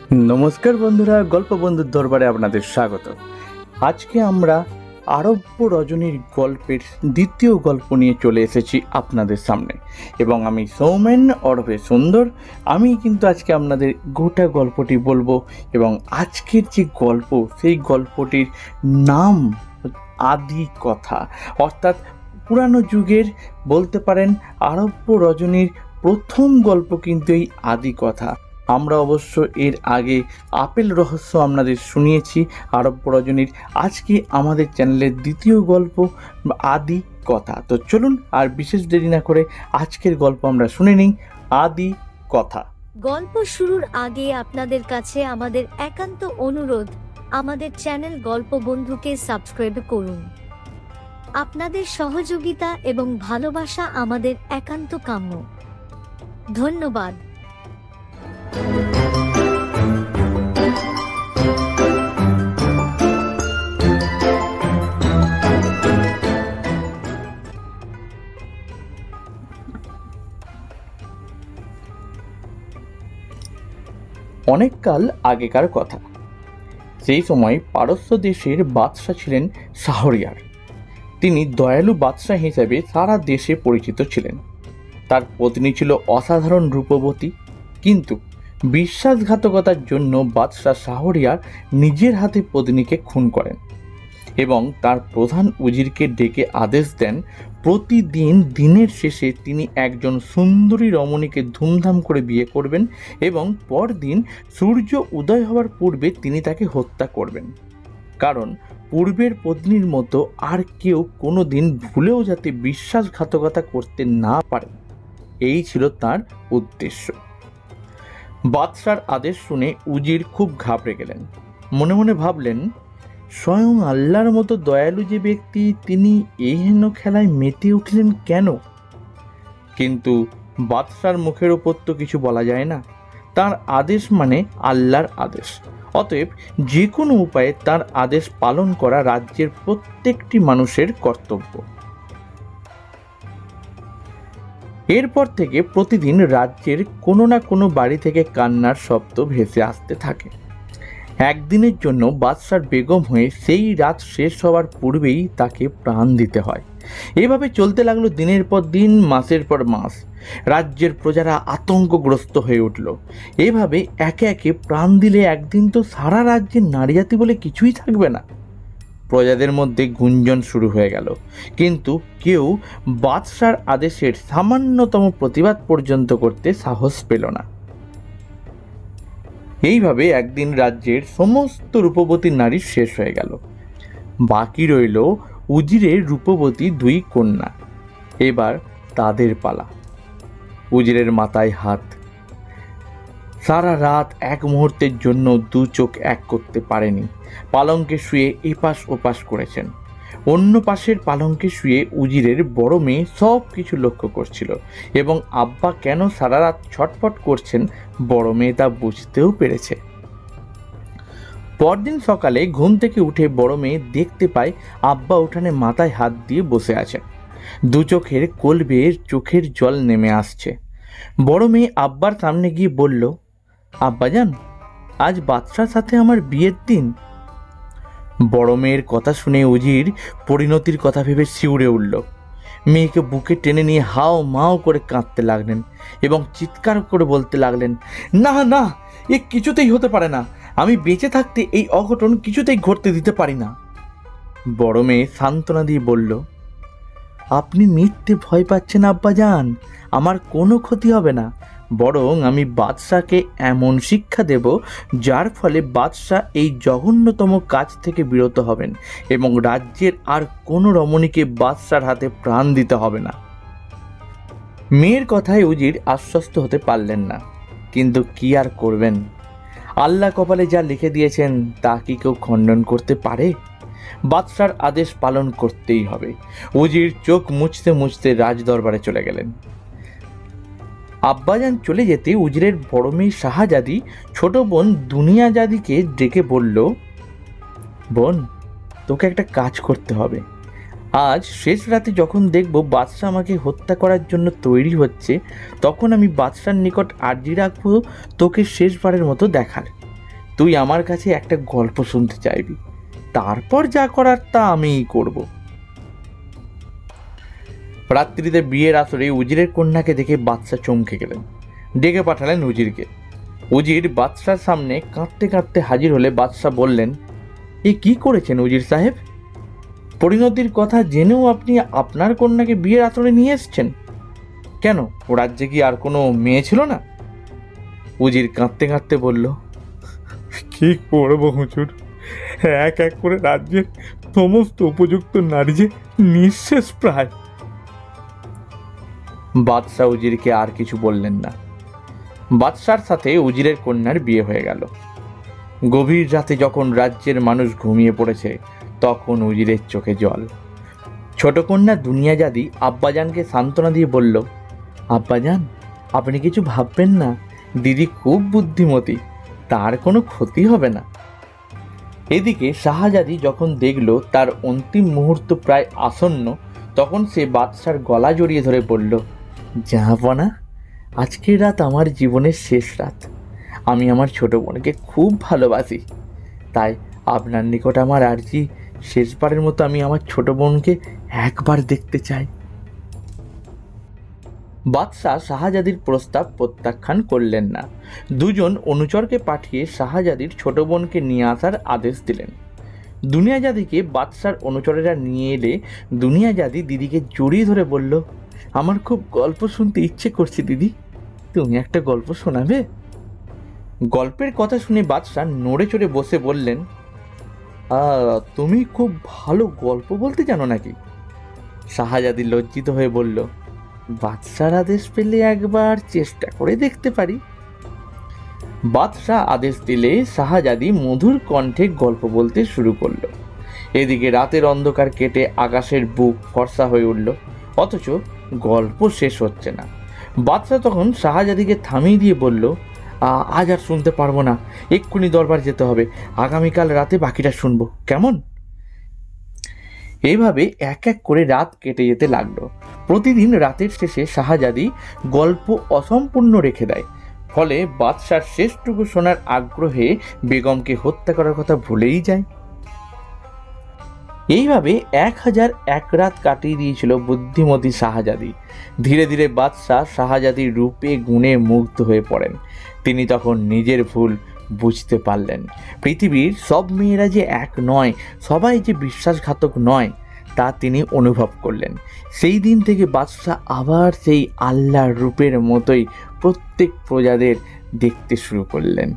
नमस्कार बंधुरा गल्प बंधुर दरबारे आपनादेर स्वागत। आज के आमरा आरब्य रजनीर गल्पेर द्वितीय गल्प निये चले एसेछि आपनादेर सामने एबं आमि सौमेन ओरफे सुंदर। आमि किन्तु आजके आपनादेर गोटा गल्पटी बोलबो एबं आजकेर जे गल्प सेई गल्पटिर नाम आदि कथा, अर्थात पुरानो जुगेर बोलते पारेन आरब्य रजनीर प्रथम गल्प किन्तु एई आदि कथा। আমরা অবশ্য এর আগে আপেল রহস্য আপনাদের শুনিয়েছি আরব্য রজনীর। আজকে আমাদের চ্যানেলের দ্বিতীয় গল্প আদি কথা। তো চলুন আর বিশেষ দেরি না করে আজকের গল্প আমরা শুনে নিই, আদি কথা। গল্প শুরুর আগে আপনাদের কাছে আমাদের একান্ত অনুরোধ, আমাদের চ্যানেল গল্প বন্ধুকে সাবস্ক্রাইব করুন। আপনাদের সহযোগিতা এবং ভালোবাসা আমাদের একান্ত কাম্য। ধন্যবাদ। অনেক কাল আগেকার কথা। সেই সময় পারস্য দেশের বাদশাহ ছিলেন শাহরিয়ার। তিনি দয়ালু বাদশাহ হিসেবে সারা দেশে পরিচিত ছিলেন। তার পত্নী ছিল অসাধারণ রূপবতী, কিন্তু বিশ্বাসঘাতকতার জন্য বাদশাহ শাহরিয়ার নিজের হাতে পত্নীকে খুন করেন এবং তার প্রধান উজিরকে ডেকে আদেশ দেন প্রতিদিন দিনের শেষে তিনি একজন সুন্দরী রমণীকে ধুমধাম করে বিয়ে করবেন এবং পরদিন সূর্য উদয় হওয়ার পূর্বে তিনি তাকে হত্যা করবেন, কারণ পূর্বের পত্নীর মতো আর কেউ কোনো দিন ভুলেও যাতে বিশ্বাসঘাতকতা করতে না পারে, এই ছিল তার উদ্দেশ্য। বাদশার আদেশ শুনে উজির খুব ঘাবড়ে গেলেন। মনে মনে ভাবলেন, স্বয়ং আল্লাহর মতো দয়ালু যে ব্যক্তি, তিনি এই হেন খেলায় মেতে উঠলেন কেন? কিন্তু বাদশার মুখের ওপর তো কিছু বলা যায় না। তার আদেশ মানে আল্লাহর আদেশ, অতএব যে কোনো উপায়ে তার আদেশ পালন করা রাজ্যের প্রত্যেকটি মানুষের কর্তব্য। এরপর থেকে প্রতিদিন রাজ্যের কোনো না কোনো বাড়ি থেকে কান্নার শব্দ ভেসে আসতে থাকে। একদিনের জন্য বাদশার বেগম হয়ে সেই রাত শেষ হওয়ার পূর্বেই তাকে প্রাণ দিতে হয়। এভাবে চলতে লাগলো দিনের পর দিন, মাসের পর মাস। রাজ্যের প্রজারা আতঙ্কগ্রস্ত হয়ে উঠল। এভাবে একে একে প্রাণ দিলে একদিন তো সারা রাজ্যের নারী জাতি বলে কিছুই থাকবে না। প্রজাদের মধ্যে গুঞ্জন শুরু হয়ে গেল, কিন্তু কেউ বাদশার আদেশের সামান্যতম প্রতিবাদ পর্যন্ত করতে সাহস পেল না। এইভাবে একদিন রাজ্যের সমস্ত রূপবতী নারী শেষ হয়ে গেল। বাকি রইল উজিরের রূপবতী দুই কন্যা। এবার তাদের পালা। উজিরের মাথায় হাত। সারা রাত এক মুহূর্তের জন্য দু চোখ এক করতে পারেনি। পালঙ্কে শুয়ে এপাশ ওপাশ করেছেন। অন্য পাশের পালঙ্কে শুয়ে উজিরের বড় মেয়ে সব কিছু লক্ষ্য করছিল এবং আব্বা কেন সারা রাত ছটফট করছেন বড় মেয়ে তা বুঝতেও পেরেছে। পরদিন সকালে ঘুম থেকে উঠে বড় মেয়ে দেখতে পায় আব্বা উঠানে মাথায় হাত দিয়ে বসে আছেন। দু চোখের কোল বেয়ে চোখের জল নেমে আসছে। বড় মেয়ে আব্বার সামনে গিয়ে বলল, আব্বাজান, আজ বাদশার সাথে আমার বিয়ের দিন। বড় মেয়ের কথা শুনে উজির পরিণতির কথা ভেবে শিউরে উঠল। মেয়েকে বুকে টেনে নিয়ে হাও মাও করে কাঁদতে লাগলেন এবং চিৎকার করে বলতে লাগলেন, না না, এ কিছুতেই হতে পারে না। আমি বেঁচে থাকতে এই অঘটন কিছুতেই ঘটতে দিতে পারি না। বড় মেয়ে সান্ত্বনা দিয়ে বলল, আপনি মিথ্যে ভয় পাচ্ছেন আব্বাজান, আমার কোনো ক্ষতি হবে না। বরং আমি বাদশাকে এমন শিক্ষা দেব যার ফলে বাদশাহ এই জঘন্যতম কাজ থেকে বিরত হবেন এবং রাজ্যের আর কোনো রমণীকে বাদশার হাতে প্রাণ দিতে হবে না। মেয়ের কথায় উজির আশ্বস্ত হতে পারলেন না, কিন্তু কি আর করবেন? আল্লাহ কপালে যা লিখে দিয়েছেন তা কি কেউ খণ্ডন করতে পারে? বাদশার আদেশ পালন করতেই হবে। উজির চোখ মুছতে মুছতে রাজদরবারে চলে গেলেন। আব্বাজান চলে যেতে উজিরের বড় মেয়ে শাহজাদি ছোট বোন দুনিয়াজাদিকে ডেকে বলল, বোন, তোকে একটা কাজ করতে হবে। আজ শেষ রাতে যখন দেখব বাদশাহ আমাকে হত্যা করার জন্য তৈরি হচ্ছে, তখন আমি বাদশার নিকট আর্জি রাখবো তোকে শেষবারের মতো দেখার। তুই আমার কাছে একটা গল্প শুনতে চাইবি, তারপর যা করার তা আমিই করব। রাত্রিতে বিয়ের আসরে উজিরের কন্যাকে দেখে বাদশাহ চমকে গেলেন। ডেকে পাঠালেন উজিরকে। উজির বাদশার সামনে কাঁদতে কাঁদতে হাজির হলে বাদশাহ বললেন, এ কি করেছেন উজির সাহেব? পরিণতির কথা জেনেও আপনি আপনার কন্যাকে বিয়ের আসরে নিয়ে এসছেন কেন? ও রাজ্যে কি আর কোনো মেয়ে ছিল না? উজির কাঁদতে কাঁদতে বলল, কি করবো হুজুর, এক এক করে রাজ্যের সমস্ত উপযুক্ত নারী যে নিঃশেষ প্রায়। বাদশাহ উজিরকে আর কিছু বললেন না। বাদশার সাথে উজিরের কন্যার বিয়ে হয়ে গেল। গভীর রাতে যখন রাজ্যের মানুষ ঘুমিয়ে পড়েছে, তখন উজিরের চোখে জল। ছোট কন্যা দুনিয়াজাদি আব্বাজানকে সান্ত্বনা দিয়ে বলল, আব্বাজান, আপনি কিছু ভাববেন না, দিদি খুব বুদ্ধিমতী, তার কোনো ক্ষতি হবে না। এদিকে শাহজাদি যখন দেখল তার অন্তিম মুহূর্ত প্রায় আসন্ন, তখন সে বাদশার গলা জড়িয়ে ধরে বলল, জাহাপনা, আজকের রাত আমার জীবনের শেষ রাত। আমি আমার ছোট বোনকে খুব ভালোবাসি, তাই আপনার নিকট আমার আর্জি, শেষবারের মতো আমি আমার ছোট বোনকে একবার দেখতে চাই। বাদশাহ শাহজাদির প্রস্তাব প্রত্যাখ্যান করলেন না। দুজন অনুচরকে পাঠিয়ে শাহজাদির ছোট বোনকে নিয়ে আসার আদেশ দিলেন। দুনিয়াজাদিকে বাদশার অনুচরেরা নিয়ে এলে দুনিয়াজাদি দিদিকে জড়িয়ে ধরে বলল, আমার খুব গল্প শুনতে ইচ্ছে করছে দিদি, তুমি একটা গল্প শোনাবে? গল্পের কথা শুনে বাদশাহ নড়ে চড়ে বসে বললেন, তুমি খুব ভালো গল্প বলতে জানো নাকি? শাহজাদি লজ্জিত হয়ে বলল, বাদশার আদেশ পেলে একবার চেষ্টা করে দেখতে পারি। বাদশাহ আদেশ দিলে শাহজাদি মধুর কণ্ঠে গল্প বলতে শুরু করলো। এদিকে রাতের অন্ধকার কেটে আকাশের বুক ফর্সা হয়ে উঠল, অথচ গল্প শেষ হচ্ছে না। বাদশাহ তখন শাহজাদিকে থামিয়ে দিয়ে বলল, আজ আর শুনতে পারবো না, এক্ষুনি দরবার যেতে হবে, আগামীকাল রাতে বাকিটা শুনবো, কেমন? এইভাবে এক এক করে রাত কেটে যেতে লাগলো। প্রতিদিন রাতের শেষে শাহজাদি গল্প অসম্পূর্ণ রেখে দেয়, ফলে বাদশার শেষটুকু শোনার আগ্রহে বেগমকে হত্যা করার কথা ভুলেই যায়। এইভাবে 1001 রাত কাটিয়ে দিয়েছিল বুদ্ধিমতী শাহজাদি। ধীরে ধীরে বাদশাহ শাহজাদির রূপে গুণে মুগ্ধ হয়ে পড়েন। তিনি তখন নিজের ভুল বুঝতে পারলেন। পৃথিবীর সব মেয়েরা যে এক নয়, সবাই যে বিশ্বাসঘাতক নয়, তা তিনি অনুভব করলেন। সেই দিন থেকে বাদশাহ আবার সেই আল্লাহর রূপের মতোই প্রত্যেক প্রজাদের দেখতে শুরু করলেন।